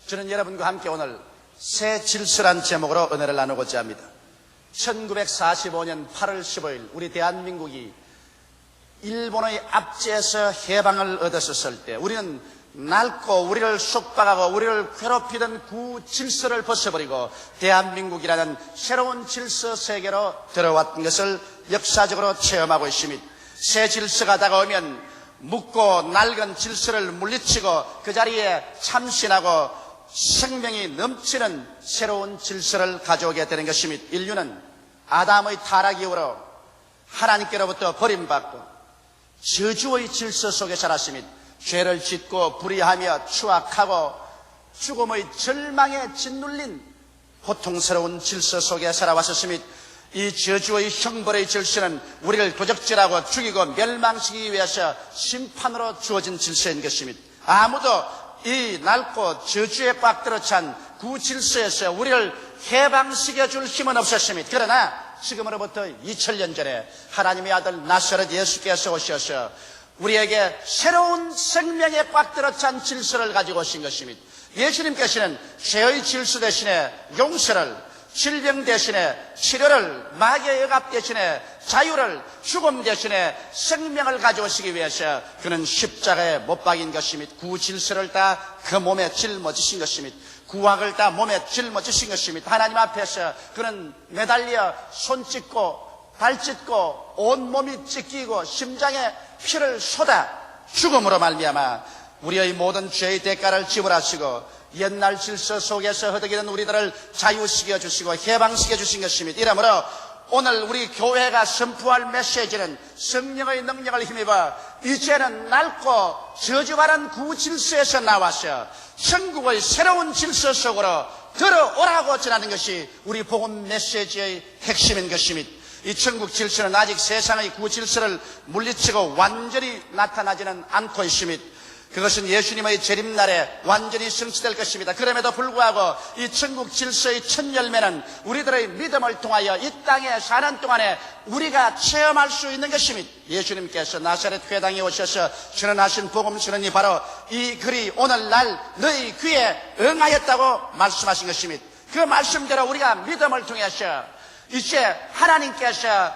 저는 여러분과 함께 오늘 새 질서란 제목으로 은혜를 나누고자 합니다. 1945년 8월 15일 우리 대한민국이 일본의 압제에서 해방을 얻었을 때 우리는 낡고 우리를 속박하고 우리를 괴롭히던 구질서를 벗어버리고 대한민국이라는 새로운 질서 세계로 들어왔던 것을 역사적으로 체험하고 있습니다. 새 질서가 다가오면 묻고 낡은 질서를 물리치고 그 자리에 참신하고 생명이 넘치는 새로운 질서를 가져오게 되는 것입니다. 인류는 아담의 타락 이후로 하나님께로부터 버림받고 저주의 질서 속에 살았습니다. 죄를 짓고 불의하며 추악하고 죽음의 절망에 짓눌린 고통스러운 질서 속에 살아왔었습니다. 이 저주의 형벌의 질서는 우리를 도적질하고 죽이고 멸망시키기 위해서 심판으로 주어진 질서인 것입니다. 아무도 이 낡고 저주에 꽉 들어찬 구질서에서 우리를 해방시켜줄 힘은 없었습니다. 그러나 지금으로부터 2000년 전에 하나님의 아들 나사렛 예수께서 오셔서 우리에게 새로운 생명에 꽉 들어찬 질서를 가지고 오신 것입니다. 예수님께서는 죄의 질서 대신에 용서를, 질병 대신에 치료를, 마귀의 억압 대신에 자유를, 죽음 대신에 생명을 가져오시기 위해서 그는 십자가에 못 박인 것입니다. 구질서를 다 그 몸에 짊어지신 것입니다. 구약을 다 몸에 짊어지신 것입니다. 하나님 앞에서 그는 매달려 손 찢고 발 찢고 온 몸이 찢기고 심장에 피를 쏟아 죽음으로 말미암아 우리의 모든 죄의 대가를 지불하시고 옛날 질서 속에서 허덕이던 우리들을 자유시켜 주시고 해방시켜 주신 것입니다. 이러므로 오늘 우리 교회가 선포할 메시지는 성령의 능력을 힘입어 이제는 낡고 저주받은 구질서에서 나와서 천국의 새로운 질서 속으로 들어오라고 전하는 것이 우리 복음 메시지의 핵심인 것입니다. 이 천국 질서는 아직 세상의 구질서를 물리치고 완전히 나타나지는 않고 있습니다. 그것은 예수님의 재림날에 완전히 성취될 것입니다. 그럼에도 불구하고 이 천국 질서의 첫 열매는 우리들의 믿음을 통하여 이 땅에 사는 동안에 우리가 체험할 수 있는 것입니다. 예수님께서 나사렛 회당에 오셔서 전하신 복음 선언이 바로 이 글이 오늘날 너희 귀에 응하였다고 말씀하신 것입니다. 그 말씀대로 우리가 믿음을 통해서 이제 하나님께서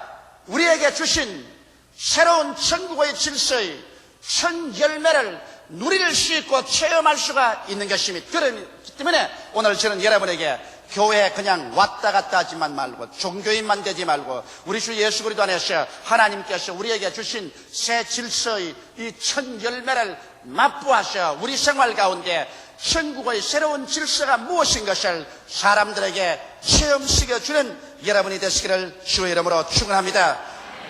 우리에게 주신 새로운 천국의 질서의 첫 열매를 누릴 수 있고 체험할 수가 있는 것입니다. 그렇기 때문에 오늘 저는 여러분에게 교회에 그냥 왔다 갔다 하지만 말고 종교인만 되지 말고 우리 주 예수 그리스도 안에서 하나님께서 우리에게 주신 새 질서의 이 첫 열매를 맛보아서 우리 생활 가운데 천국의 새로운 질서가 무엇인 것을 사람들에게 체험시켜주는 여러분이 되시기를 주의 이름으로 축원합니다.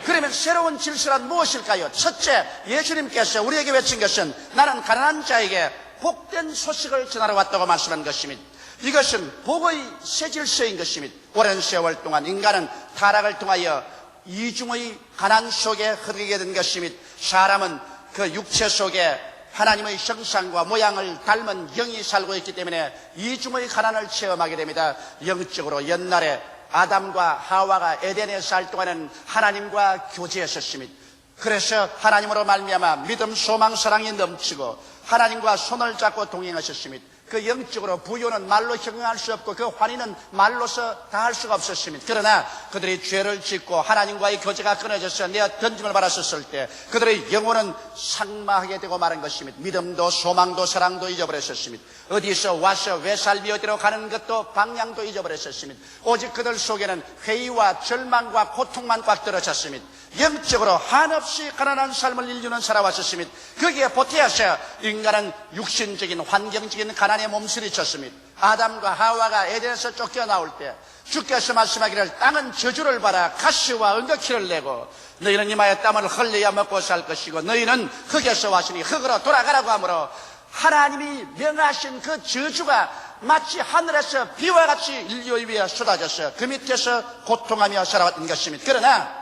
그러면 새로운 질서란 무엇일까요? 첫째, 예수님께서 우리에게 외친 것은 나는 가난한 자에게 복된 소식을 전하러 왔다고 말씀한 것입니다. 이것은 복의 새 질서인 것입니다. 오랜 세월 동안 인간은 타락을 통하여 이중의 가난 속에 흐르게 된 것입니다. 사람은 그 육체 속에 하나님의 형상과 모양을 닮은 영이 살고 있기 때문에 이중의 가난을 체험하게 됩니다. 영적으로 옛날에 아담과 하와가 에덴에 살 동안에는 하나님과 교제했었습니다. 그래서 하나님으로 말미암아 믿음, 소망, 사랑이 넘치고 하나님과 손을 잡고 동행하셨습니다. 그 영적으로 부요는 말로 형용할 수 없고 그 환희는 말로서 다할 수가 없었습니다. 그러나 그들이 죄를 짓고 하나님과의 교제가 끊어져서 내어 던짐을 받았었을 때 그들의 영혼은 삭마하게 되고 마른 것입니다. 믿음도 소망도 사랑도 잊어버렸었습니다. 어디서 와서 왜 살비 어디로 가는 것도 방향도 잊어버렸었습니다. 오직 그들 속에는 회의와 절망과 고통만 꽉 들어찼습니다. 영적으로 한없이 가난한 삶을 인류는 살아왔었습니다. 거기에 보태어서 인간은 육신적인 환경적인 가난에 몸부림쳤습니다. 아담과 하와가 에덴에서 쫓겨나올 때 주께서 말씀하기를 땅은 저주를 받아 가시와 은거키를 내고 너희는 이마에 땀을 흘려야 먹고 살 것이고 너희는 흙에서 왔으니 흙으로 돌아가라고 하므로 하나님이 명하신 그 저주가 마치 하늘에서 비와 같이 인류 위에 쏟아져서 그 밑에서 고통하며 살아왔던 것입니다. 그러나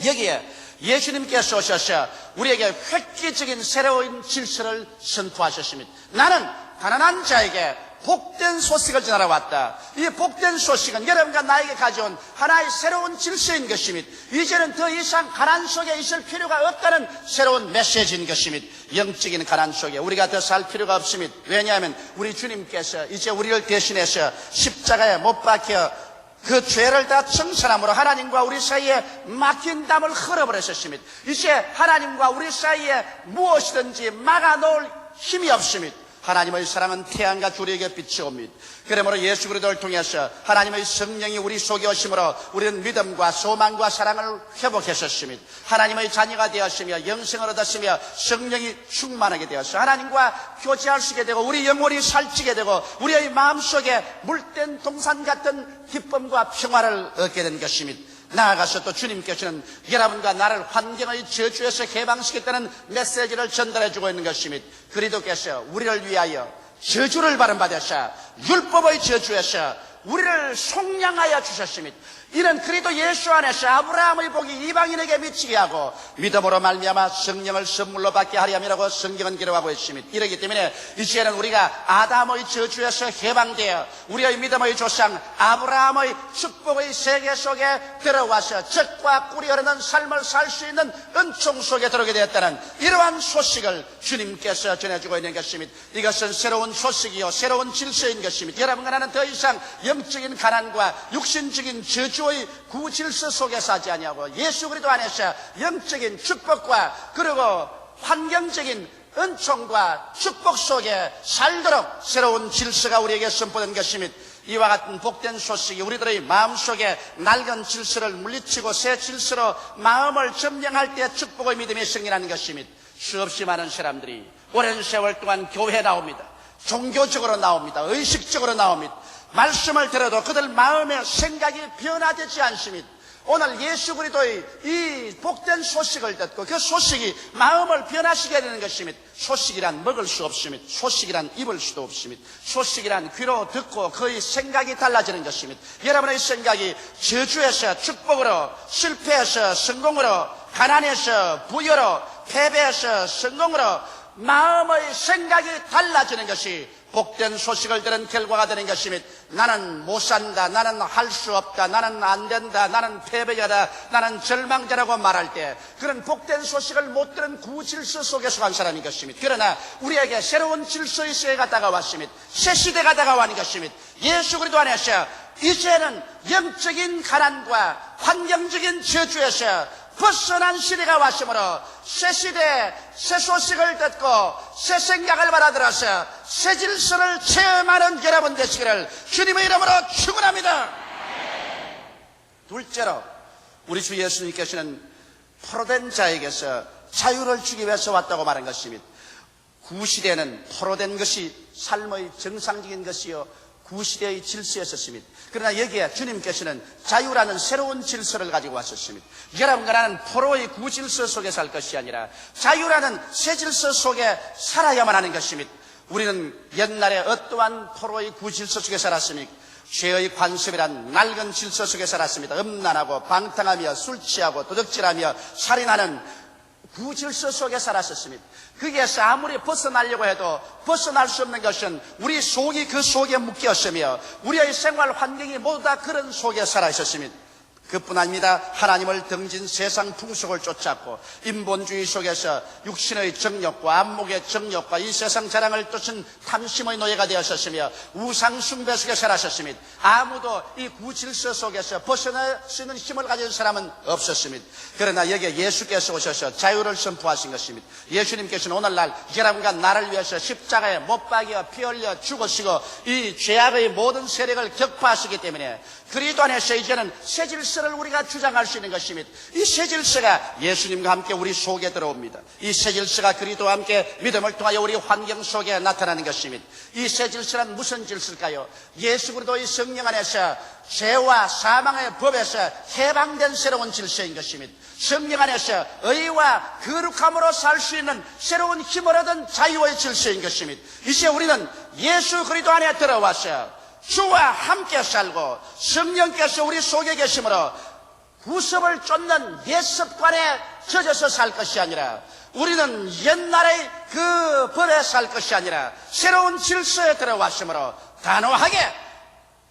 여기에 예수님께서 오셔서 우리에게 획기적인 새로운 질서를 선포하셨습니다. 나는 가난한 자에게 복된 소식을 전하러 왔다. 이 복된 소식은 여러분과 나에게 가져온 하나의 새로운 질서인 것입니다. 이제는 더 이상 가난 속에 있을 필요가 없다는 새로운 메시지인 것입니다. 영적인 가난 속에 우리가 더 살 필요가 없습니다. 왜냐하면 우리 주님께서 이제 우리를 대신해서 십자가에 못 박혀 그 죄를 다 청산함으로 하나님과 우리 사이에 막힌 담을 흘러버렸습니다. 이제 하나님과 우리 사이에 무엇이든지 막아놓을 힘이 없습니다. 하나님의 사랑은 태양과 주리에게 빛이 옵니다. 그러므로 예수 그리스도를 통해서 하나님의 성령이 우리 속에 오심으로 우리는 믿음과 소망과 사랑을 회복했었습니다. 하나님의 자녀가 되었으며 영생을 얻었으며 성령이 충만하게 되어서 하나님과 교제할 수 있게 되고 우리 영혼이 살찌게 되고 우리의 마음속에 물된 동산 같은 기쁨과 평화를 얻게 된 것입니다. 나아가서 또 주님께서는 여러분과 나를 환경의 저주에서 해방시켰다는 메시지를 전달해주고 있는 것입니다. 그리스도께서 우리를 위하여 저주를 받으셔 율법의 저주에서 우리를 속량하여 주셨습니다. 이는 그리스도 예수 안에서 아브라함의 복이 이방인에게 미치게 하고 믿음으로 말미암아 성령을 선물로 받게 하려 함이라고 성경은 기록하고 있습니다. 이러기 때문에 이제는 우리가 아담의 저주에서 해방되어 우리의 믿음의 조상 아브라함의 축복의 세계 속에 들어와서 젖과 꿀이 흐르는 삶을 살 수 있는 은총 속에 들어오게 되었다는 이러한 소식을 주님께서 전해주고 있는 것입니다. 이것은 새로운 소식이요 새로운 질서인 것입니다. 여러분과 나는 더 이상 영적인 가난과 육신적인 저주의 구질서 속에 사지 아니하고 예수 그리스도 안에서 영적인 축복과 그리고 환경적인 은총과 축복 속에 살도록 새로운 질서가 우리에게 선포된 것입니다. 이와 같은 복된 소식이 우리들의 마음속에 낡은 질서를 물리치고 새 질서로 마음을 점령할 때 축복의 믿음이 승리하는 것입니다. 수없이 많은 사람들이 오랜 세월 동안 교회에 나옵니다. 종교적으로 나옵니다. 의식적으로 나옵니다. 말씀을 들어도 그들 마음의 생각이 변화되지 않습니다. 오늘 예수 그리스도의 이 복된 소식을 듣고 그 소식이 마음을 변화시키게 되는 것입니다. 소식이란 먹을 수 없습니다. 소식이란 입을 수도 없습니다. 소식이란 귀로 듣고 그의 생각이 달라지는 것입니다. 여러분의 생각이 저주에서 축복으로, 실패에서 성공으로, 가난에서 부여로, 패배에서 성공으로 마음의 생각이 달라지는 것이 복된 소식을 들은 결과가 되는 것입니다. 나는 못 산다, 나는 할 수 없다, 나는 안 된다, 나는 패배자다, 나는 절망자라고 말할 때 그런 복된 소식을 못 들은 구질서 속에서 간 사람인 것입니다. 그러나 우리에게 새로운 질서의 시대가 다가왔습니다. 새 시대가 다가왔는 것입니다. 예수 그리스도 안에서 이제는 영적인 가난과 환경적인 저주에서 벗어난 시대가 왔으므로 새 시대, 새 소식을 듣고 새 생각을 받아들여서 새 질서를 체험하는 여러분 되시기를 주님의 이름으로 축원합니다. 둘째로 우리 주 예수님께서는 포로된 자에게서 자유를 주기 위해서 왔다고 말한 것입니다. 구시대는 포로된 것이 삶의 정상적인 것이요 구시대의 질서였었습니다. 그러나 여기에 주님께서는 자유라는 새로운 질서를 가지고 왔었습니다. 여러분과 나는 포로의 구질서 속에 살 것이 아니라 자유라는 새 질서 속에 살아야만 하는 것입니다. 우리는 옛날에 어떠한 포로의 구질서 속에 살았습니까? 죄의 관습이란 낡은 질서 속에 살았습니다. 음란하고 방탕하며 술 취하고 도적질하며 살인하는 구질서 속에 살았었습니다. 거기에서 아무리 벗어나려고 해도 벗어날 수 없는 것은 우리 속이 그 속에 묶였으며 우리의 생활 환경이 모두 다 그런 속에 살아 있었습니다. 그뿐 아닙니다. 하나님을 등진 세상 풍속을 쫓았고 인본주의 속에서 육신의 정욕과 안목의 정욕과 이 세상 자랑을 쫓은 탐심의 노예가 되었었으며 우상 숭배 속에 살았었습니다. 아무도 이 구질서 속에서 벗어날 수 있는 힘을 가진 사람은 없었습니다. 그러나 여기에 예수께서 오셔서 자유를 선포하신 것입니다. 예수님께서는 오늘날 여러분과 나를 위해서 십자가에 못 박여 피 흘려 죽으시고 이 죄악의 모든 세력을 격파하시기 때문에 그리스도 안에서 이제는 새 질서를 우리가 주장할 수 있는 것입니다. 이 새 질서가 예수님과 함께 우리 속에 들어옵니다. 이 새 질서가 그리스도와 함께 믿음을 통하여 우리 환경 속에 나타나는 것입니다. 이 새 질서란 무슨 질서일까요? 예수 그리스도의 성령 안에서 죄와 사망의 법에서 해방된 새로운 질서인 것입니다. 성령 안에서 의와 거룩함으로 살 수 있는 새로운 힘을 얻은 자유의 질서인 것입니다. 이제 우리는 예수 그리스도 안에 들어와서 주와 함께 살고 성령께서 우리 속에 계심으로 구습을 쫓는 옛 습관에 젖어서 살 것이 아니라 우리는 옛날의 그 법에 살 것이 아니라 새로운 질서에 들어왔으므로 단호하게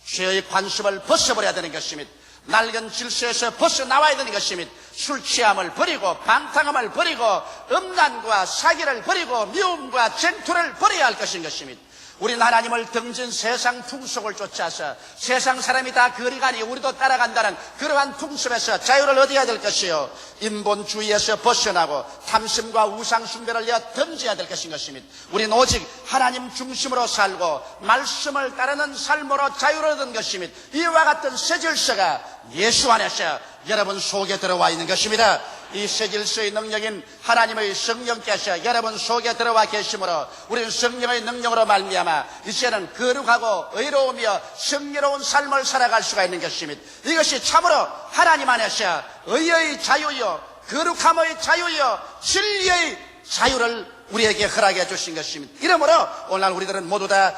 죄의 관습을 벗어버려야 되는 것입니다. 낡은 질서에서 벗어나와야 되는 것입니다. 술 취함을 버리고 방탕함을 버리고 음란과 사기를 버리고 미움과 쟁투를 버려야 할 것인 것입니다. 우리는 하나님을 등진 세상 풍속을 쫓아서 세상 사람이 다 그리가니 우리도 따라간다는 그러한 풍습에서 자유를 얻어야 될 것이요, 인본주의에서 벗어나고 탐심과 우상숭배를 던져야 될 것인 것입니다. 우리는 오직 하나님 중심으로 살고 말씀을 따르는 삶으로 자유를 얻은 것입니다. 이와 같은 새 질서가 예수 안에서 여러분 속에 들어와 있는 것입니다. 이 새 질서의 능력인 하나님의 성령께서 여러분 속에 들어와 계시므로 우리는 성령의 능력으로 말미암아 이제는 거룩하고 의로우며 성리로운 삶을 살아갈 수가 있는 것입니다. 이것이 참으로 하나님 안에서 의의 자유요, 거룩함의 자유요, 진리의 자유를 우리에게 허락해 주신 것입니다. 이러므로 오늘날 우리들은 모두 다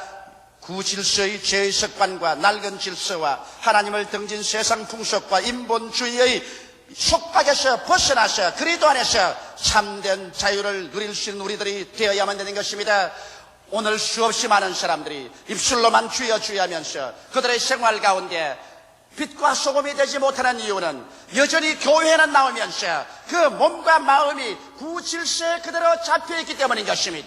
구질서의 죄의 습관과 낡은 질서와 하나님을 등진 세상 풍속과 인본주의의 속박에서 벗어나서 그리스도 안에서 참된 자유를 누릴 수 있는 우리들이 되어야만 되는 것입니다. 오늘 수없이 많은 사람들이 입술로만 주여 주여 하면서 그들의 생활 가운데 빛과 소금이 되지 못하는 이유는 여전히 교회에는 나오면서 그 몸과 마음이 구질서에 그대로 잡혀있기 때문인 것입니다.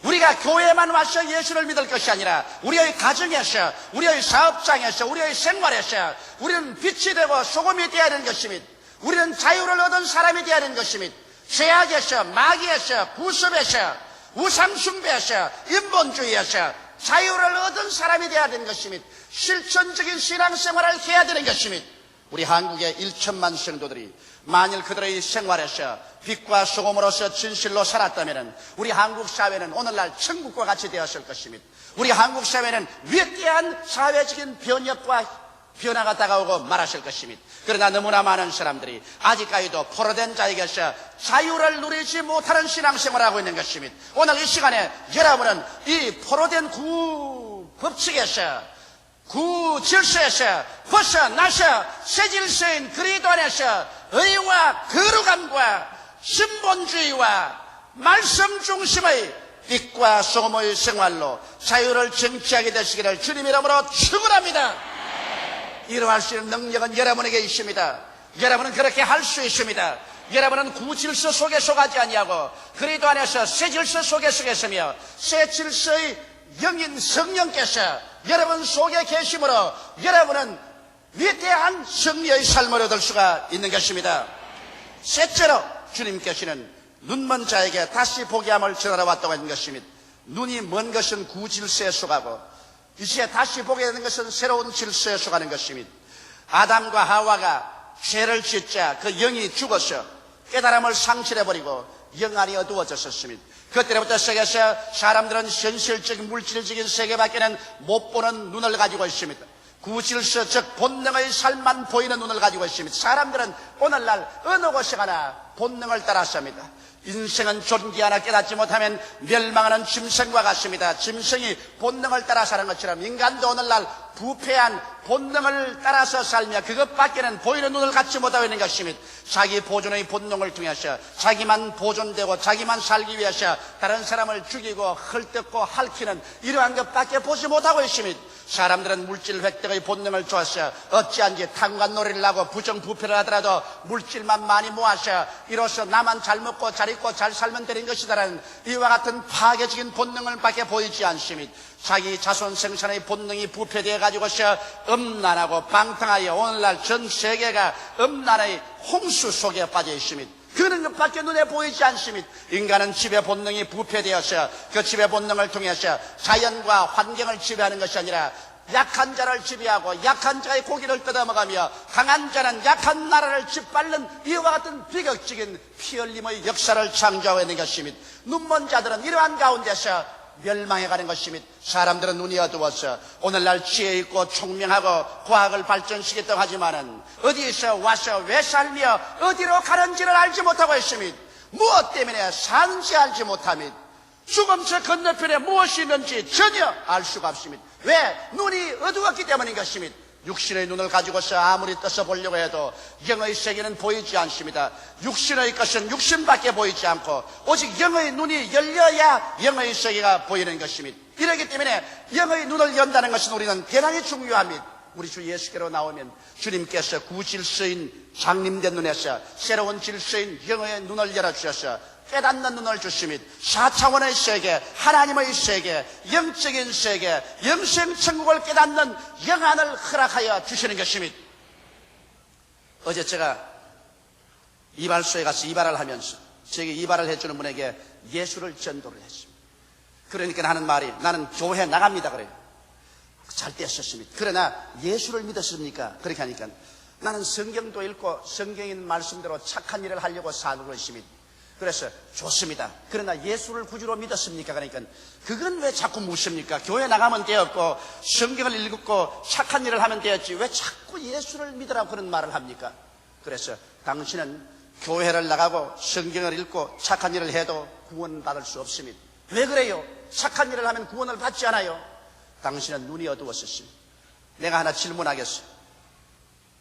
우리가 교회에만 와서 예수를 믿을 것이 아니라 우리의 가정에서, 우리의 사업장에서, 우리의 생활에서 우리는 빛이 되고 소금이 되어야 하는 것입니다. 우리는 자유를 얻은 사람이 되어야 하는 것입니다. 죄악에서, 마귀에서, 구습에서, 우상숭배에서, 인본주의에서 자유를 얻은 사람이 되어야 되는 것입니다. 실천적인 신앙생활을 해야 되는 것입니다. 우리 한국의 1천만 성도들이 만일 그들의 생활에서 빛과 소금으로서 진실로 살았다면 우리 한국 사회는 오늘날 천국과 같이 되었을 것입니다. 우리 한국 사회는 위대한 사회적인 변혁과 변화가 다가오고 말았을 것입니다. 그러나 너무나 많은 사람들이 아직까지도 포로된 자에게서 자유를 누리지 못하는 신앙생활을 하고 있는 것입니다. 오늘 이 시간에 여러분은 이 포로된 법칙에서 구질서에서 벗어나서 새 질서인 그리스도 안에서 의와 거룩함과 신본주의와 말씀 중심의 빛과 소금의 생활로 자유를 쟁취하게 되시기를 주님 이름으로 축원합니다. 이루할 수 있는 능력은 여러분에게 있습니다. 여러분은 그렇게 할 수 있습니다. 여러분은 구질서 속에 속하지 아니하고 그리스도 안에서 새 질서 속에 속했으며 새 질서의 영인 성령께서 여러분 속에 계심으로 여러분은 위대한 승리의 삶을 얻을 수가 있는 것입니다. 셋째로 주님께서는 눈먼 자에게 다시 보게 함을 전하러 왔다고 하는 것입니다. 눈이 먼 것은 구질서에 속하고 이제 다시 보게 되는 것은 새로운 질서에 속하는 것입니다. 아담과 하와가 죄를 짓자 그 영이 죽어서 깨달음을 상실해버리고 영안이 어두워졌었습니다. 그때부터 시작해서 사람들은 현실적인 물질적인 세계밖에는 못 보는 눈을 가지고 있습니다. 구질서 즉 본능의 삶만 보이는 눈을 가지고 있습니다. 사람들은 오늘날 어느 곳에 가나 본능을 따라서입니다. 인생은 존귀하나 깨닫지 못하면 멸망하는 짐승과 같습니다. 짐승이 본능을 따라 사는 것처럼 인간도 오늘날 부패한 본능을 따라서 살며 그것밖에는 보이는 눈을 갖지 못하고 있는 것입니다. 자기 보존의 본능을 통해서 자기만 보존되고 자기만 살기 위해서 다른 사람을 죽이고 헐뜯고 핥히는 이러한 것밖에 보지 못하고 있습니다. 사람들은 물질 획득의 본능을 좋아서 어찌한지 탕관놀이를 하고 부정부패를 하더라도 물질만 많이 모아서 이로써 나만 잘 먹고 잘 입고 잘 살면 되는 것이다라는 이와 같은 파괴적인 본능을 밖에 보이지 않습니다. 자기 자손 생산의 본능이 부패되어 가지고서 음란하고 방탕하여 오늘날 전 세계가 음란의 홍수 속에 빠져 있습니다. 그런 것밖에 눈에 보이지 않습니다. 인간은 지배 본능이 부패되어서 그 지배 본능을 통해서 자연과 환경을 지배하는 것이 아니라 약한 자를 지배하고 약한 자의 고기를 뜯어먹으며 강한 자는 약한 나라를 짓밟는 이와 같은 비극적인 피 흘림의 역사를 창조하고 있는 것입니다. 눈먼 자들은 이러한 가운데서 멸망해가는 것입니다. 사람들은 눈이 어두워서 오늘날 지혜 있고 총명하고 과학을 발전시켰다고 하지만은 어디에서 와서 왜 살며 어디로 가는지를 알지 못하고 있습니다. 무엇 때문에 사는지 알지 못합니다. 죽음 저 건너편에 무엇이 있는지 전혀 알 수가 없습니다. 왜? 눈이 어두웠기 때문인 것입니다. 육신의 눈을 가지고서 아무리 떠서 보려고 해도 영의 세계는 보이지 않습니다. 육신의 것은 육신밖에 보이지 않고 오직 영의 눈이 열려야 영의 세계가 보이는 것입니다. 이렇기 때문에 영의 눈을 연다는 것은 우리는 대단히 중요합니다. 우리 주 예수께로 나오면 주님께서 구질서인 장림된 눈에서 새로운 질서인 영의 눈을 열어주셔서 깨닫는 눈을 주십니다. 4차원의 세계, 하나님의 세계, 영적인 세계, 영생천국을 깨닫는 영안을 허락하여 주시는 것입니다. 어제 제가 이발소에 가서 이발을 하면서 제게 이발을 해주는 분에게 예수를 전도를 했습니다. 그러니까 하는 말이 나는 교회 나갑니다 그래요. 잘 떼었습니다. 그러나 예수를 믿었습니까? 그렇게 하니까 나는 성경도 읽고 성경인 말씀대로 착한 일을 하려고 사는 것입니다. 그래서 좋습니다. 그러나 예수를 구주로 믿었습니까? 그러니까 그건 왜 자꾸 묻습니까? 교회 나가면 되었고 성경을 읽고 착한 일을 하면 되었지 왜 자꾸 예수를 믿으라고 그런 말을 합니까? 그래서 당신은 교회를 나가고 성경을 읽고 착한 일을 해도 구원받을 수 없습니다. 왜 그래요? 착한 일을 하면 구원을 받지 않아요. 당신은 눈이 어두웠습니다. 내가 하나 질문하겠어요.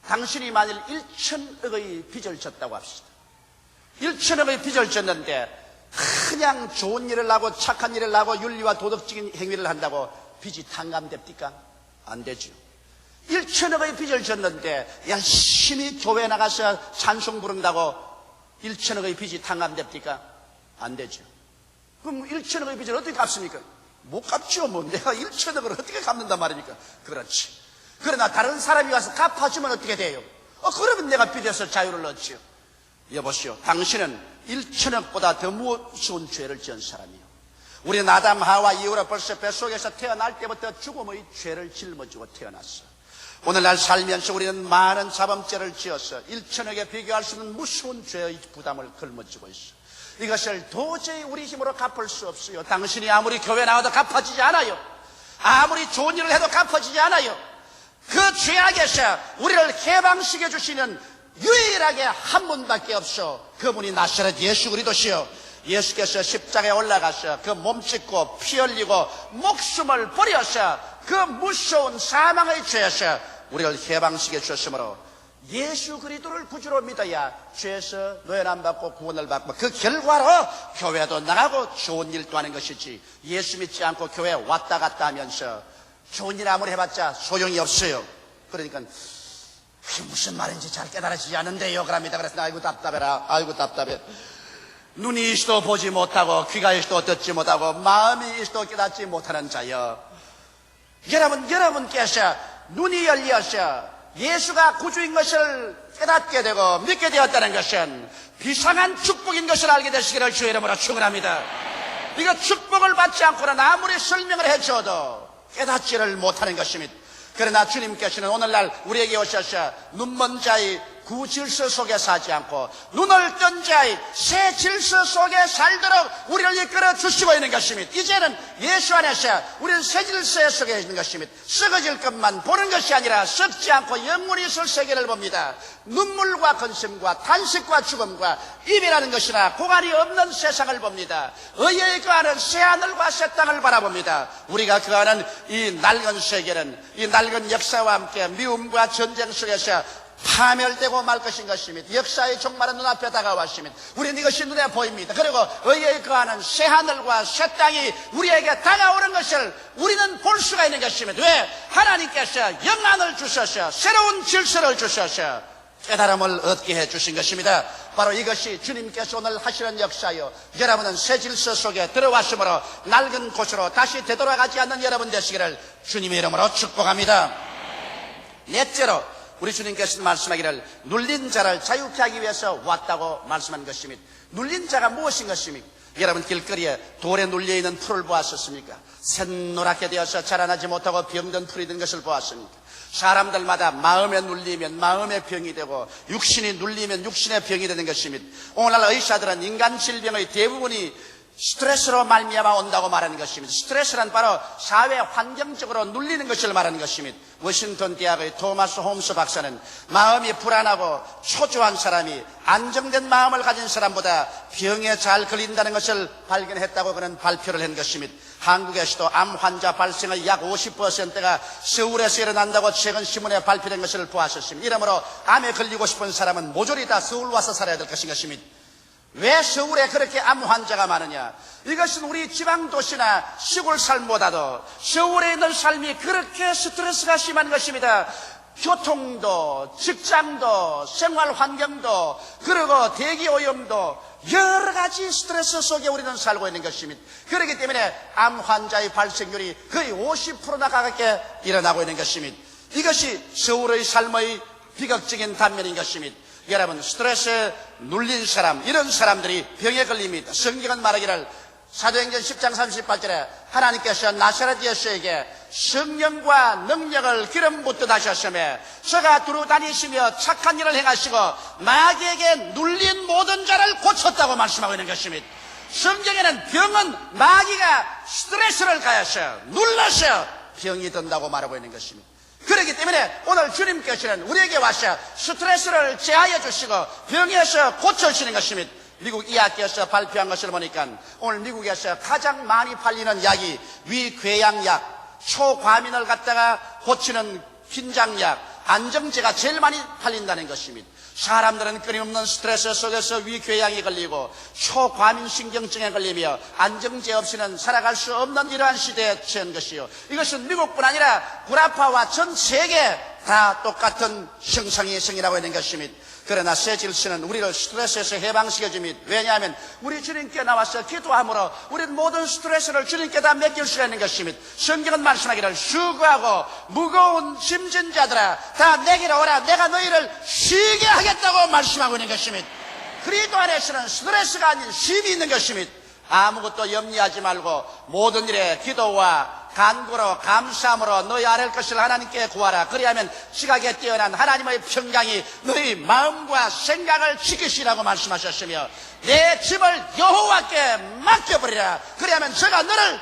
당신이 만일 1,000억의 빚을 졌다고 합시다. 1,000억의 빚을 졌는데 그냥 좋은 일을 하고 착한 일을 하고 윤리와 도덕적인 행위를 한다고 빚이 탕감됩니까? 안 되죠. 1,000억의 빚을 졌는데 열심히 교회 나가서 찬송 부른다고 1,000억의 빚이 탕감됩니까? 안 되죠. 그럼 1,000억의 빚을 어떻게 갚습니까? 못 갚죠. 뭐 내가 1,000억을 어떻게 갚는단 말입니까? 그렇지. 그러나 다른 사람이 와서 갚아주면 어떻게 돼요? 그러면 내가 빚에서 자유를 얻죠. 여보시오, 당신은 1,000억보다 더 무서운 죄를 지은 사람이요. 우리는 아담 하와 이후로 벌써 뱃속에서 태어날 때부터 죽음의 죄를 짊어지고 태어났어. 오늘날 살면서 우리는 많은 자범죄를 지어서 1,000억에 비교할 수 있는 무서운 죄의 부담을 걸머쥐고 있어. 이것을 도저히 우리 힘으로 갚을 수 없어요. 당신이 아무리 교회 나와도 갚아지지 않아요. 아무리 좋은 일을 해도 갚아지지 않아요. 그 죄악에서 우리를 해방시켜 주시는 유일하게 한 분밖에 없어. 그분이 나사렛 예수 그리스도시요. 예수께서 십자가에 올라가서 그 몸짓고 피 흘리고 목숨을 버려서 그 무서운 사망의 죄에서 우리를 해방시켜 주셨으므로 예수 그리스도를 구주로 믿어야 죄에서 노예남 받고 구원을 받고 그 결과로 교회도 나가고 좋은 일도 하는 것이지, 예수 믿지 않고 교회 왔다 갔다 하면서 좋은 일 아무리 해봤자 소용이 없어요. 그러니까 그게 무슨 말인지 잘 깨달아지지 않는데요 그럽니다. 그래서 아이고 답답해라, 아이고 답답해. 눈이 있어도 보지 못하고 귀가 있어도 듣지 못하고 마음이 있어도 깨닫지 못하는 자여, 여러분께서 눈이 열려서 예수가 구주인 것을 깨닫게 되고 믿게 되었다는 것은 비상한 축복인 것을 알게 되시기를 주의 이름으로 축원합니다. 이거 축복을 받지 않고는 아무리 설명을 해줘도 깨닫지를 못하는 것입니다. 그러나 주님께서는 오늘날 우리에게 오셔서 눈먼 자의 구질서 속에 사지 않고 눈을 뜬 자의 새 질서 속에 살도록 우리를 이끌어 주시고 있는 것입니다. 이제는 예수 안에서 우리는 새 질서 속에 있는 것입니다. 썩어질 것만 보는 것이 아니라 썩지 않고 영원히 있을 세계를 봅니다. 눈물과 근심과 탄식과 죽음과 이별하는 것이나 고관이 없는 세상을 봅니다. 의에 거하는 새하늘과 새 땅을 바라봅니다. 우리가 거하는 이 낡은 세계는 이 낡은 역사와 함께 미움과 전쟁 속에서 파멸되고 말 것입니다. 역사의 종말은 눈앞에 다가왔습니다. 우리는 이것이 눈에 보입니다. 그리고 의에 거하는 새하늘과 새 땅이 우리에게 다가오는 것을 우리는 볼 수가 있는 것입니다. 왜? 하나님께서 영안을 주셔서 새로운 질서를 주셔서 깨달음을 얻게 해주신 것입니다. 바로 이것이 주님께서 오늘 하시는 역사요, 여러분은 새 질서 속에 들어왔으므로 낡은 곳으로 다시 되돌아가지 않는 여러분 되시기를 주님의 이름으로 축복합니다. 넷째로 우리 주님께서는 말씀하기를 눌린 자를 자유케 하기 위해서 왔다고 말씀한 것입니다. 눌린 자가 무엇인 것입니까? 여러분 길거리에 돌에 눌려있는 풀을 보았었습니까? 샛노랗게 되어서 자라나지 못하고 병든 풀이 된 것을 보았습니까? 사람들마다 마음에 눌리면 마음의 병이 되고 육신이 눌리면 육신의 병이 되는 것입니다. 오늘날 의사들은 인간 질병의 대부분이 스트레스로 말미암아 온다고 말하는 것입니다. 스트레스란 바로 사회 환경적으로 눌리는 것을 말하는 것입니다. 워싱턴 대학의 토마스 홈스 박사는 마음이 불안하고 초조한 사람이 안정된 마음을 가진 사람보다 병에 잘 걸린다는 것을 발견했다고 그는 발표를 한 것입니다. 한국에서도 암 환자 발생의 약 50%가 서울에서 일어난다고 최근 신문에 발표된 것을 보았었습니다. 이러므로 암에 걸리고 싶은 사람은 모조리 다 서울 와서 살아야 될 것입니다. 왜 서울에 그렇게 암 환자가 많으냐? 이것은 우리 지방도시나 시골 삶보다도 서울에 있는 삶이 그렇게 스트레스가 심한 것입니다. 교통도, 직장도, 생활 환경도, 그리고 대기 오염도 여러 가지 스트레스 속에 우리는 살고 있는 것입니다. 그렇기 때문에 암 환자의 발생률이 거의 50%나 가깝게 일어나고 있는 것입니다. 이것이 서울의 삶의 비극적인 단면인 것입니다. 여러분, 스트레스에 눌린 사람, 이런 사람들이 병에 걸립니다. 성경은 말하기를 사도행전 10장 38절에 하나님께서 나사렛 예수에게 성령과 능력을 기름 붓듯 하셨으며 저가 두루 다니시며 착한 일을 행하시고 마귀에게 눌린 모든 자를 고쳤다고 말씀하고 있는 것입니다. 성경에는 병은 마귀가 스트레스를 가해서 눌러서 병이 든다고 말하고 있는 것입니다. 그렇기 때문에 오늘 주님께서는 우리에게 와서 스트레스를 제하여 주시고 병에서 고쳐주시는 것입니다. 미국 의학계에서 발표한 것을 보니까 오늘 미국에서 가장 많이 팔리는 약이 위궤양약, 초과민을 갖다가 고치는 긴장약, 안정제가 제일 많이 팔린다는 것입니다. 사람들은 끊임없는 스트레스 속에서 위궤양이 걸리고 초과민신경증에 걸리며 안정제 없이는 살아갈 수 없는 이러한 시대에 처한 것이요, 이것은 미국뿐 아니라 구라파와 전 세계 다 똑같은 형상이 생기라고 있는 것입니다. 그러나 새 질서는 우리를 스트레스에서 해방시켜줍니다. 왜냐하면 우리 주님께 나와서 기도함으로 우리는 모든 스트레스를 주님께 다 맡길 수가 있는 것입니다. 성경은 말씀하기를 수고하고 무거운 짐진 자들아 다 내게로 오라, 내가 너희를 쉬게 하겠다고 말씀하고 있는 것입니다. 그리스도 안에서는 스트레스가 아닌 쉼이 있는 것입니다. 아무것도 염려하지 말고 모든 일에 기도와 간구로 감사함으로 너희 아랠 것을 하나님께 구하라. 그리하면 지각에 뛰어난 하나님의 평강이 너희 마음과 생각을 지키시라고 말씀하셨으며 내 집을 여호와께 맡겨버리라. 그리하면 저가 너를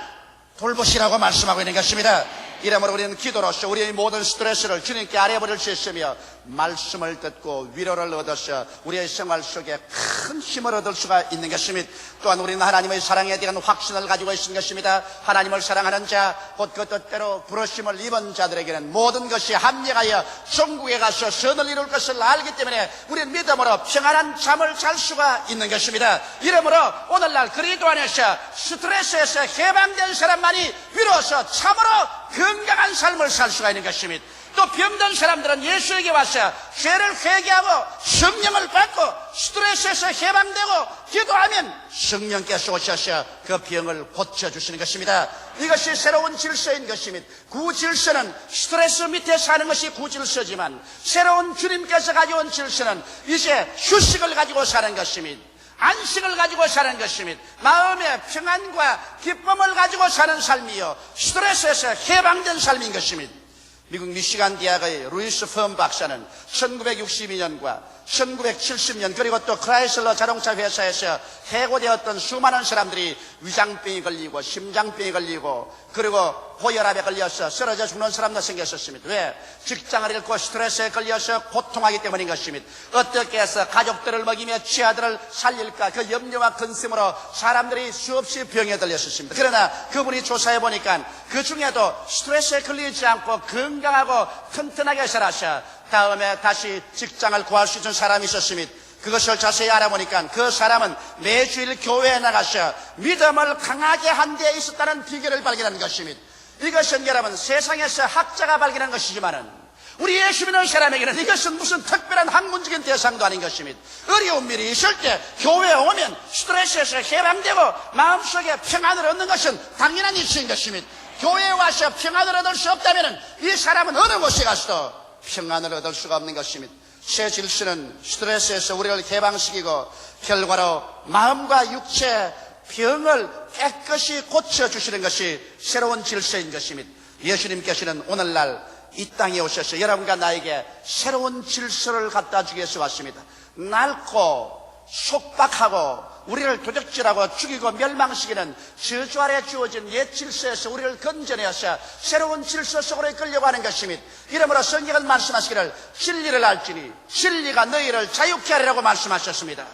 돌보시라고 말씀하고 있는 것입니다. 이러므로 우리는 기도로서 우리의 모든 스트레스를 주님께 아뢰버릴 수 있으며 말씀을 듣고 위로를 얻어서 우리의 생활 속에 큰 힘을 얻을 수가 있는 것입니다. 또한 우리는 하나님의 사랑에 대한 확신을 가지고 있는 것입니다. 하나님을 사랑하는 자, 곧 그 뜻대로 부르심을 입은 자들에게는 모든 것이 합력하여 천국에 가서 선을 이룰 것을 알기 때문에 우리는 믿음으로 평안한 잠을 잘 수가 있는 것입니다. 이러므로 오늘날 그리스도 안에서 스트레스에서 해방된 사람만이 비로소 참으로 건강한 삶을 살 수가 있는 것입니다. 또 병든 사람들은 예수에게 와서 죄를 회개하고 성령을 받고 스트레스에서 해방되고 기도하면 성령께서 오셔서 그 병을 고쳐주시는 것입니다. 이것이 새로운 질서인 것입니다. 구질서는 스트레스 밑에 사는 것이 구질서지만 새로운 주님께서 가져온 질서는 이제 휴식을 가지고 사는 것입니다. 안식을 가지고 사는 것입니다. 마음의 평안과 기쁨을 가지고 사는 삶이요, 스트레스에서 해방된 삶인 것입니다. 미국 미시간 대학의 루이스 펌 박사는 1962년과 1970년 그리고 또 크라이슬러 자동차 회사에서 해고되었던 수많은 사람들이 위장병이 걸리고 심장병이 걸리고 그리고 고혈압에 걸려서 쓰러져 죽는 사람도 생겼었습니다. 왜? 직장을 잃고 스트레스에 걸려서 고통하기 때문인 것입니다. 어떻게 해서 가족들을 먹이며 치아들을 살릴까 그 염려와 근심으로 사람들이 수없이 병에 들렸었습니다. 그러나 그분이 조사해 보니까 그 중에도 스트레스에 걸리지 않고 건강하고 튼튼하게 살아서 다음에 다시 직장을 구할 수 있는 사람이 있었습니다. 그것을 자세히 알아보니까 그 사람은 매주일 교회에 나가서 믿음을 강하게 한 데에 있었다는 비결을 발견한 것입니다. 이것은 여러분 세상에서 학자가 발견한 것이지만은 우리 예수 믿는 사람에게는 이것은 무슨 특별한 학문적인 대상도 아닌 것입니다. 어려운 일이 있을 때 교회에 오면 스트레스에서 해방되고 마음속에 평안을 얻는 것은 당연한 일인 것입니다. 교회에 와서 평안을 얻을 수 없다면 이 사람은 어느 곳에 가서도 평안을 얻을 수가 없는 것입니다. 새 질서는 스트레스에서 우리를 해방시키고 결과로 마음과 육체 병을 깨끗이 고쳐주시는 것이 새로운 질서인 것입니다. 예수님께서는 오늘날 이 땅에 오셔서 여러분과 나에게 새로운 질서를 갖다 주기 위해서 왔습니다. 낡고 속박하고 우리를 도적질하고 죽이고 멸망시키는 저주 아래 주어진 옛 질서에서 우리를 건져내어서 새로운 질서 속으로 이끌려고 하는 것입니다. 이러므로 성경은 말씀하시기를 진리를 알지니 진리가 너희를 자유케 하리라고 말씀하셨습니다.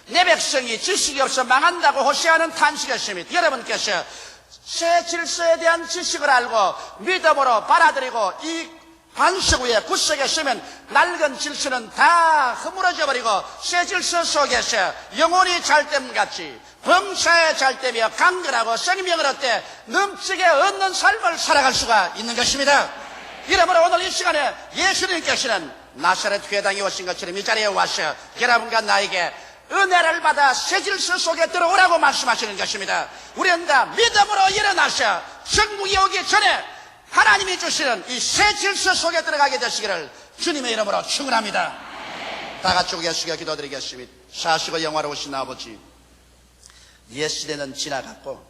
내 백성이 지식이 없어 망한다고 호시아는 탄식했습니다. 여러분께서 새 질서에 대한 지식을 알고 믿음으로 받아들이고 이 반석 위에 구석에 쓰면 낡은 질서는 다 허물어져 버리고 새 질서 속에서 영혼이 잘됨 같이 범사에 잘되며 강건하고 생명을 얻되 넘치게 얻는 삶을 살아갈 수가 있는 것입니다. 이러므로 오늘 이 시간에 예수님께서는 나사렛 회당에 오신 것처럼 이 자리에 와서 여러분과 나에게 은혜를 받아 새 질서 속에 들어오라고 말씀하시는 것입니다. 우리는 다 믿음으로 일어나서 천국이 오기 전에 하나님이 주시는 이 새 질서 속에 들어가게 되시기를 주님의 이름으로 축원합니다. 다 같이 고개 숙여 기도드리겠습니다. 사시고 영화로우신 아버지, 옛 시대는 지나갔고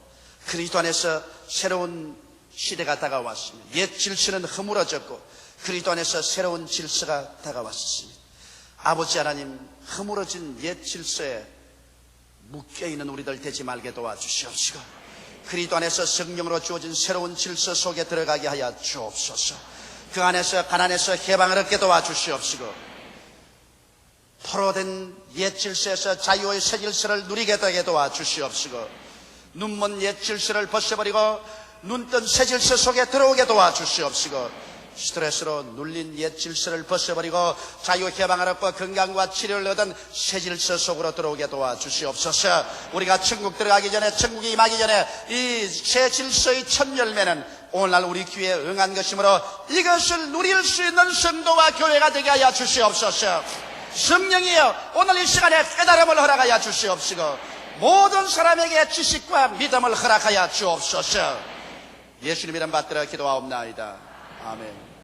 그리스도 안에서 새로운 시대가 다가왔습니다. 옛 질서는 허물어졌고 그리스도 안에서 새로운 질서가 다가왔습니다. 아버지 하나님, 허물어진 옛 질서에 묶여있는 우리들 되지 말게 도와주시옵시고 그리스도 안에서 성령으로 주어진 새로운 질서 속에 들어가게 하여 주옵소서. 그 안에서 가난에서 해방을 얻게 도와주시옵시고 포로된 옛 질서에서 자유의 새 질서를 누리게 되게 도와주시옵시고 눈먼 옛 질서를 벗어버리고 눈뜬 새 질서 속에 들어오게 도와주시옵시고 스트레스로 눌린 옛 질서를 벗어버리고 자유 해방을 얻고 건강과 치료를 얻은 새 질서 속으로 들어오게 도와주시옵소서. 우리가 천국 들어가기 전에, 천국이 임하기 전에 이 새 질서의 첫 열매는 오늘날 우리 귀에 응한 것이므로 이것을 누릴 수 있는 성도와 교회가 되게 하여 주시옵소서. 성령이여, 오늘 이 시간에 깨달음을 허락하여 주시옵시고 모든 사람에게 지식과 믿음을 허락하여 주옵소서. 예수님 이름 받들어 기도하옵나이다. 아멘.